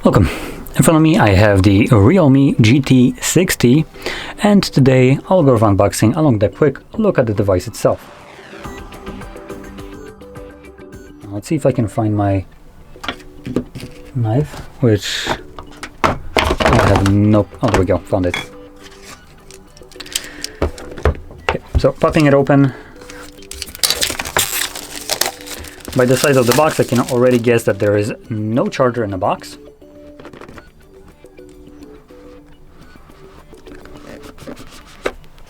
Welcome. In front of me I have the Realme GT 60, and today I'll go over unboxing along with a quick look at the device itself. Let's see if I can find my knife, which I have no... Oh, there we go, found it. Okay, so popping it open. By the size of the box, I can already guess that there is no charger in the box.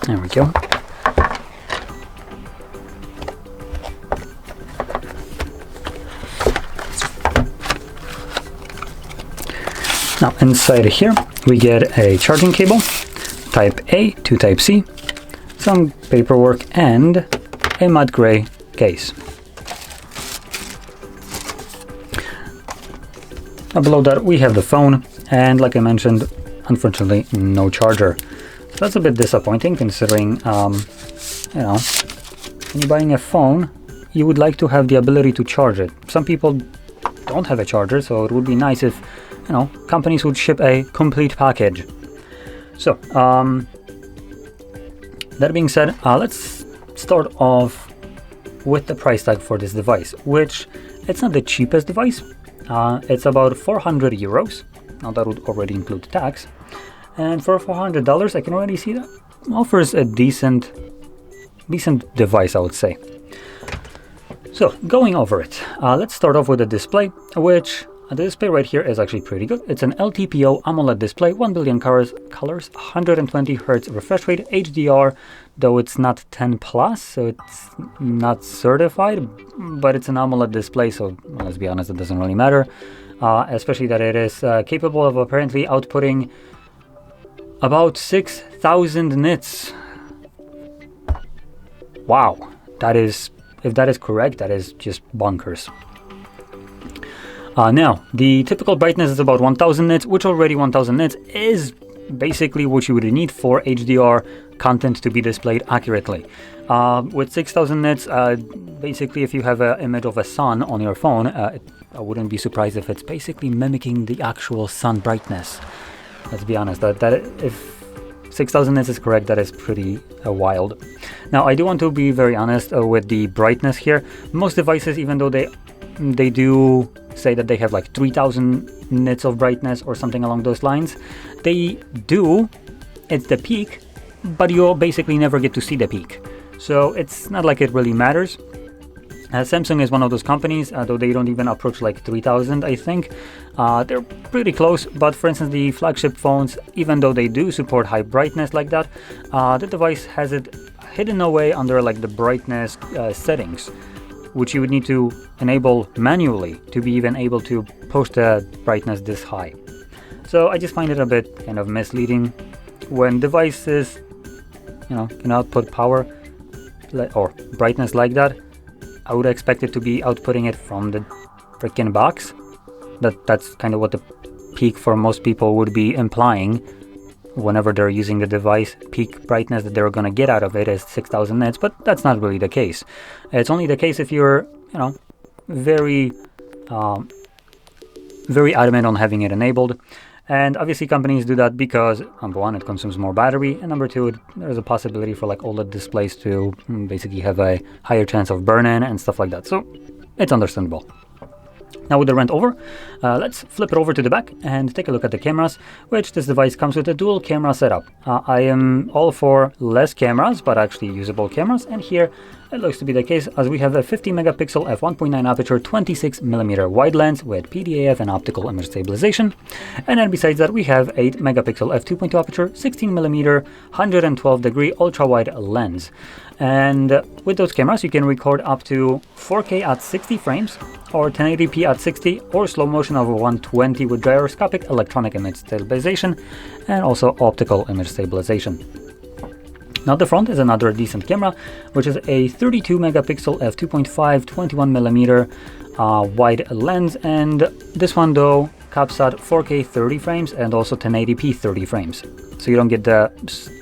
There we go. Now inside here we get a charging cable, type A to type C, some paperwork, and a matte gray case. Now below that we have the phone, and like I mentioned, unfortunately no charger. So that's a bit disappointing, considering you know, when you're buying a phone you would like to have the ability to charge it. Some people don't have a charger, so it would be nice if, you know, companies would ship a complete package. So that being said, let's start off with the price tag for this device, which it's not the cheapest device. It's about 400 euros. Now that would already include tax. And for $400, I can already see that offers a decent device, I would say. So going over it, let's start off with the display, which the display right here is actually pretty good. It's an LTPO AMOLED display, 1 billion colors, 120 Hz refresh rate, HDR, though it's not 10 plus, so it's not certified, but it's an AMOLED display, so let's be honest, it doesn't really matter. Especially that it is capable of apparently outputting about 6,000 nits. Wow, that is, if that is correct, that is just bonkers. Now, the typical brightness is about 1000 nits, which already 1000 nits is basically what you would need for HDR content to be displayed accurately. With 6000 nits, basically if you have an image of a sun on your phone, I wouldn't be surprised if it's basically mimicking the actual sun brightness. Let's be honest, that if 6000 nits is correct, that is pretty wild. Now, I do want to be very honest with the brightness here. Most devices, even though they do say that they have like 3000 nits of brightness or something along those lines, they do, it's the peak, but you basically never get to see the peak. So it's not like it really matters. Samsung is one of those companies, though they don't even approach like 3000, I think. They're pretty close, but for instance, the flagship phones, even though they do support high brightness like that, the device has it hidden away under like the brightness settings, which you would need to enable manually to be even able to push the brightness this high. So I just find it a bit kind of misleading when devices, you know, can output power or brightness like that. I would expect it to be outputting it from the freaking box. That's kind of what the peak for most people would be implying whenever they're using the device. Peak brightness that they're going to get out of it is 6000 nits, but that's not really the case. It's only the case if you're, you know, very adamant on having it enabled. And obviously companies do that because, number one, it consumes more battery, and number two, there's a possibility for like OLED displays to basically have a higher chance of burn-in and stuff like that. So it's understandable. Now with the rent over, let's flip it over to the back and take a look at the cameras, which this device comes with a dual camera setup. I am all for less cameras, but actually usable cameras, and here it looks to be the case, as we have a 50 megapixel f1.9 aperture 26mm wide lens with PDAF and optical image stabilization, and then besides that we have 8 megapixel f2.2 aperture 16mm 112 degree ultra wide lens. And with those cameras you can record up to 4K at 60 frames or 1080p at 60 or slow motion over 120 with gyroscopic electronic image stabilization and also optical image stabilization. Now the front is another decent camera, which is a 32 megapixel f2.5 21mm wide lens, and this one though caps at 4K 30 frames and also 1080p 30 frames, so you don't get the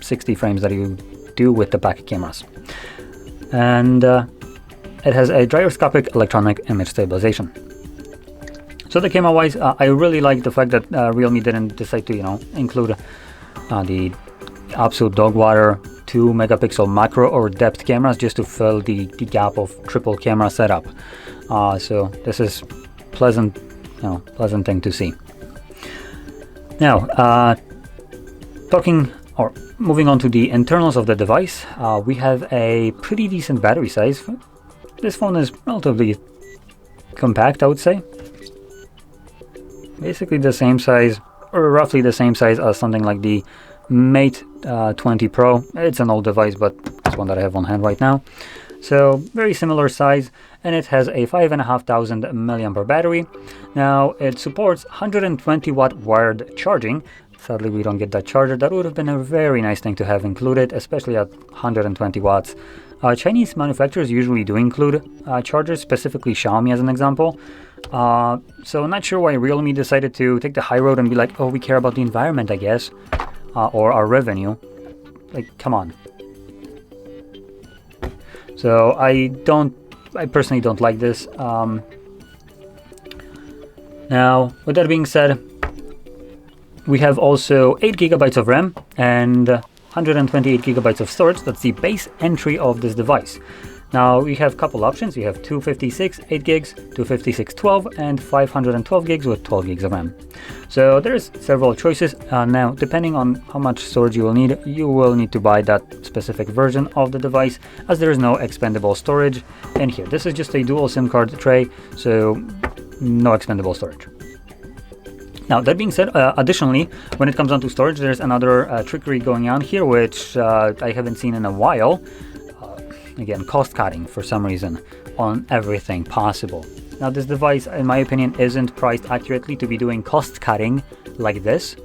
60 frames that you do with the back cameras. And it has a gyroscopic electronic image stabilization. So the camera wise, I really like the fact that Realme didn't decide to, include the absolute dog water 2 megapixel macro or depth cameras just to fill the gap of triple camera setup. So this is pleasant thing to see. Now, moving on to the internals of the device, we have a pretty decent battery size. This phone is relatively compact, I would say. Basically the same size, or roughly the same size as something like the Mate 20 Pro. It's an old device, but it's one that I have on hand right now. So very similar size, and it has a 5,500 mAh battery. Now it supports 120 watt wired charging. Sadly, we don't get that charger. That would have been a very nice thing to have included, especially at 120 watts. Chinese manufacturers usually do include chargers, specifically Xiaomi as an example. So not sure why Realme decided to take the high road and be like, oh, we care about the environment, I guess, or our revenue. Like, come on. So I personally don't like this. Now, with that being said, we have also 8 gigabytes of RAM and 128 gigabytes of storage. That's the base entry of this device. Now we have a couple options. We have 256 8 gigs, 256 12, and 512 gigs with 12 gigs of RAM. So there's several choices. Now, depending on how much storage you will need to buy that specific version of the device, as there is no expandable storage in here. This is just a dual SIM card tray, so no expandable storage. Now, that being said, additionally, when it comes down to storage, there's another trickery going on here, which I haven't seen in a while. Again, cost cutting for some reason on everything possible. Now, this device, in my opinion, isn't priced accurately to be doing cost cutting like this.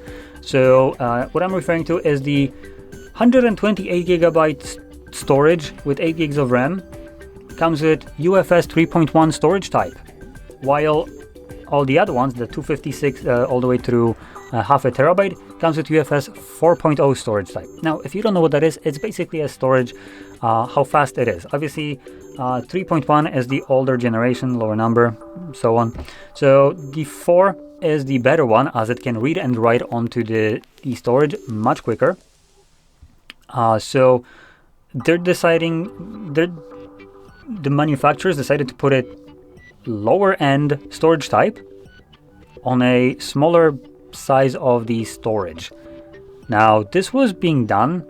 So what I'm referring to is the 128 gigabyte storage with 8 gigs of RAM comes with UFS 3.1 storage type, while all the other ones, the 256 all the way through half a terabyte, comes with UFS 4.0 storage type. Now, if you don't know what that is, it's basically a storage, how fast it is. Obviously, 3.1 is the older generation, lower number, so on. So the 4 is the better one, as it can read and write onto the storage much quicker. So the manufacturers decided to put it lower end storage type on a smaller size of the storage. Now, this was being done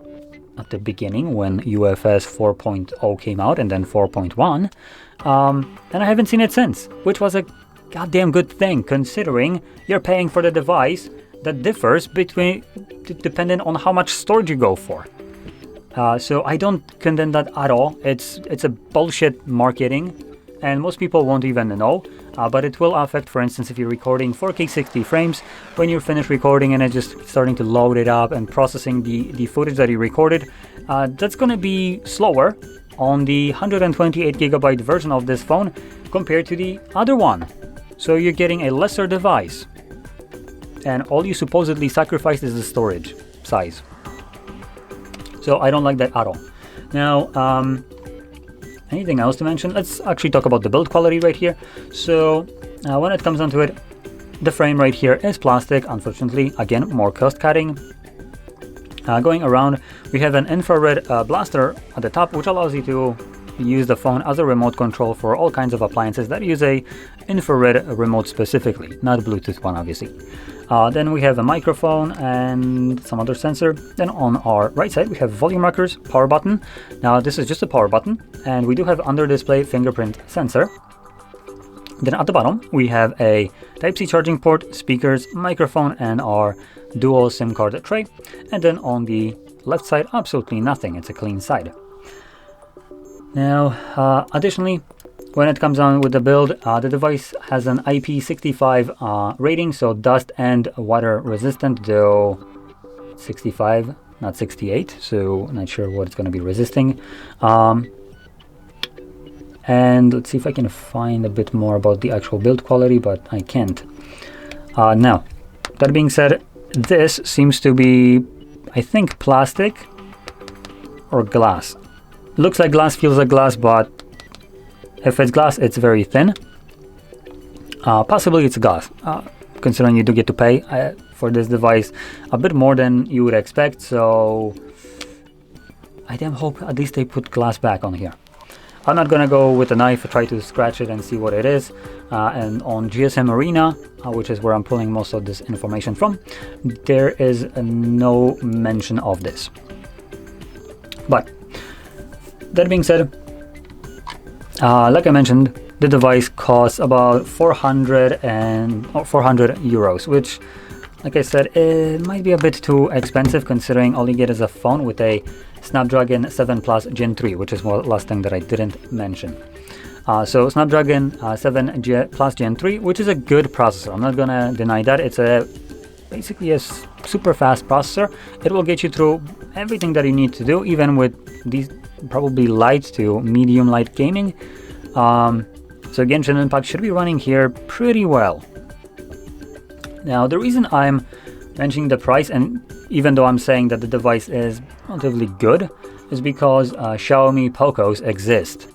at the beginning when UFS 4.0 came out, and then 4.1, and I haven't seen it since, which was a goddamn good thing, considering you're paying for the device that differs depending on how much storage you go for. So I don't condemn that at all. It's a bullshit marketing, and most people won't even know, but it will affect, for instance, if you're recording 4K 60 frames, when you're finished recording and it's just starting to load it up and processing the footage that you recorded, that's going to be slower on the 128 gigabyte version of this phone compared to the other one. So you're getting a lesser device, and all you supposedly sacrificed is the storage size. So I don't like that at all. Now, anything else to mention? Let's actually talk about the build quality right here. So when it comes down to it, the frame right here is plastic, unfortunately. Again, more cost cutting. Going around, we have an infrared blaster at the top, which allows you to use the phone as a remote control for all kinds of appliances that use a infrared remote specifically, not Bluetooth one, obviously. Then we have a microphone and some other sensor. Then on our right side, we have volume rockers, power button. Now this is just a power button, and we do have under display fingerprint sensor. Then at the bottom, we have a Type-C charging port, speakers, microphone, and our dual SIM card tray. And then on the left side, absolutely nothing. It's a clean side. Now, additionally, when it comes on with the build, the device has an IP65 rating, so dust and water resistant, though 65, not 68, so not sure what it's going to be resisting. And let's see if I can find a bit more about the actual build quality, but I can't. Now, that being said, this seems to be, I think, plastic or glass. Looks like glass, feels like glass, but if it's glass, it's very thin. Possibly it's glass, considering you do get to pay for this device a bit more than you would expect, so I damn hope at least they put glass back on here. I'm not gonna go with a knife, try to scratch it and see what it is. And on GSM Arena, which is where I'm pulling most of this information from, there is no mention of this. But that being said, like I mentioned, the device costs about 400 euros, which, like I said, it might be a bit too expensive considering all you get is a phone with a Snapdragon 7 Plus Gen 3, which is one last thing that I didn't mention. So Snapdragon 7 Plus Gen 3, which is a good processor. I'm not gonna deny that. It's basically a super fast processor. It will get you through everything that you need to do, even with these probably light to medium light gaming. So Genshin Impact should be running here pretty well. Now, the reason I'm mentioning the price, and even though I'm saying that the device is relatively good, is because Xiaomi Pocos exist.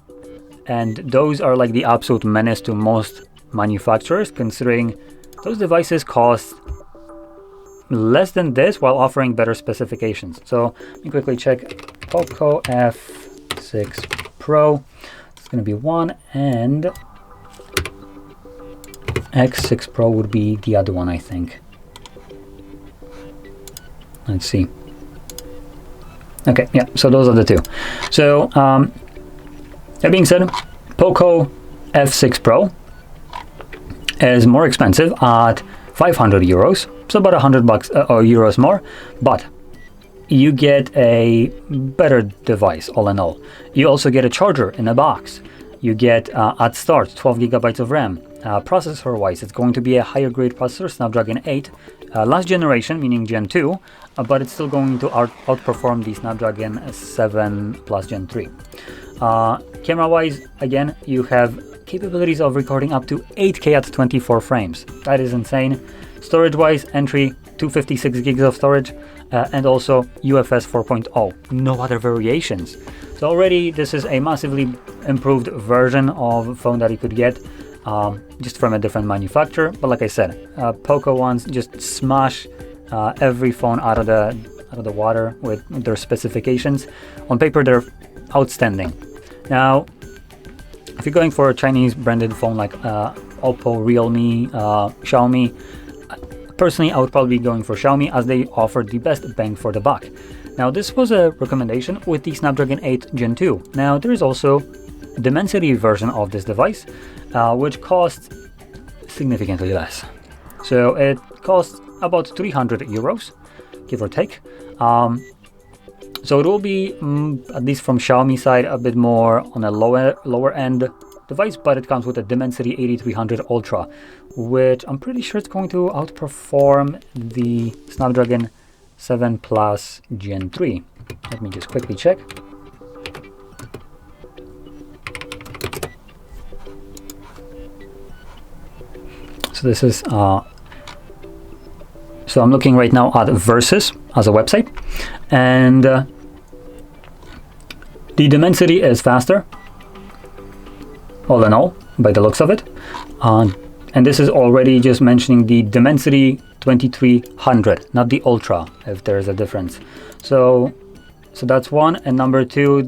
And those are like the absolute menace to most manufacturers, considering those devices cost less than this while offering better specifications. So let me quickly check. Poco F6 Pro, it's going to be one, and X6 Pro would be the other one, I think. Let's see. Okay, yeah, so those are the two. So that being said, Poco F6 Pro is more expensive at 500 euros, so about 100 bucks or euros more, but you get a better device all in all. You also get a charger in a box. You get at start 12 gigabytes of RAM. Processor wise, it's going to be a higher grade processor, Snapdragon 8, last generation, meaning Gen 2, but it's still going to outperform the Snapdragon 7 Plus Gen 3. Camera wise, again, you have capabilities of recording up to 8K at 24 frames. That is insane. Storage wise, entry 256 gigs of storage, and also UFS 4.0. No other variations. So already this is a massively improved version of phone that you could get just from a different manufacturer. But like I said, Poco ones just smash every phone out of the water with their specifications. On paper, they're outstanding. Now, if you're going for a Chinese branded phone like Oppo, Realme, Xiaomi, personally, I would probably be going for Xiaomi as they offer the best bang for the buck. Now, this was a recommendation with the Snapdragon 8 Gen 2. Now, there is also the Dimensity version of this device, which costs significantly less. So it costs about 300 euros, give or take. So it will be, at least from Xiaomi side, a bit more on a lower end device, but it comes with a Dimensity 8300 Ultra, which I'm pretty sure it's going to outperform the Snapdragon 7 Plus Gen 3. Let me just quickly check. So this is, so I'm looking right now at Versus as a website, and the Dimensity is faster, all in all, by the looks of it. And this is already just mentioning the Dimensity 2300, not the Ultra, if there's a difference. So that's one. And number two,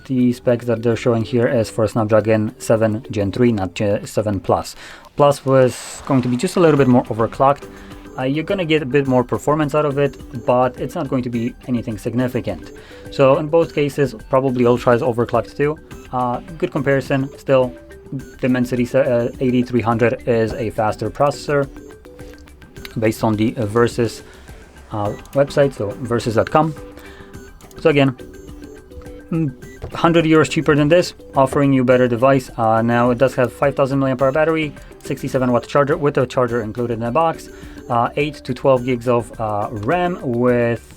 the specs that they're showing here is for Snapdragon 7 Gen 3, not 7 Plus. Plus was going to be just a little bit more overclocked. You're going to get a bit more performance out of it, but it's not going to be anything significant. So in both cases, probably Ultra is overclocked too. Good comparison. Still, Dimensity 8300 is a faster processor based on the Versus website, so versus.com. So again, 100 euros cheaper than this, offering you better device. Now it does have 5000 mAh battery, 67 watt charger with a charger included in the box, 8 to 12 gigs of RAM with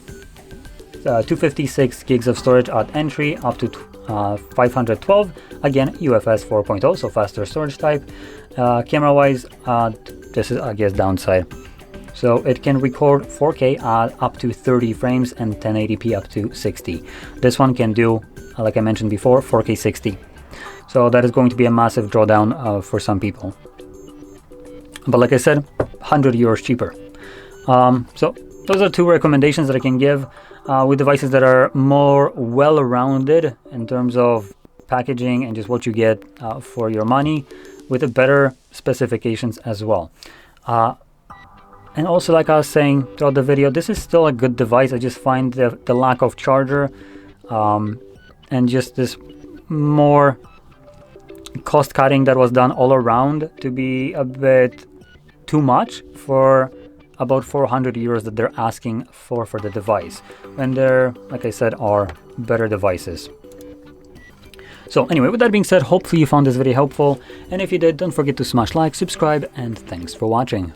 256 gigs of storage at entry, up to 512, again UFS 4.0, so faster storage type. Camera wise, this is I guess downside. So it can record 4K at up to 30 frames and 1080p up to 60. This one can do, like I mentioned before, 4K 60. So that is going to be a massive drawdown for some people. But like I said, 100 euros cheaper. So those are two recommendations that I can give with devices that are more well-rounded in terms of packaging and just what you get for your money, with the better specifications as well. And also, like I was saying throughout the video, this is still a good device. I just find the lack of charger and just this more cost cutting that was done all around to be a bit too much for about 400 euros that they're asking for the device, when there, like I said, are better devices. So anyway, with that being said, hopefully you found this video helpful, and if you did, don't forget to smash like, subscribe, and thanks for watching.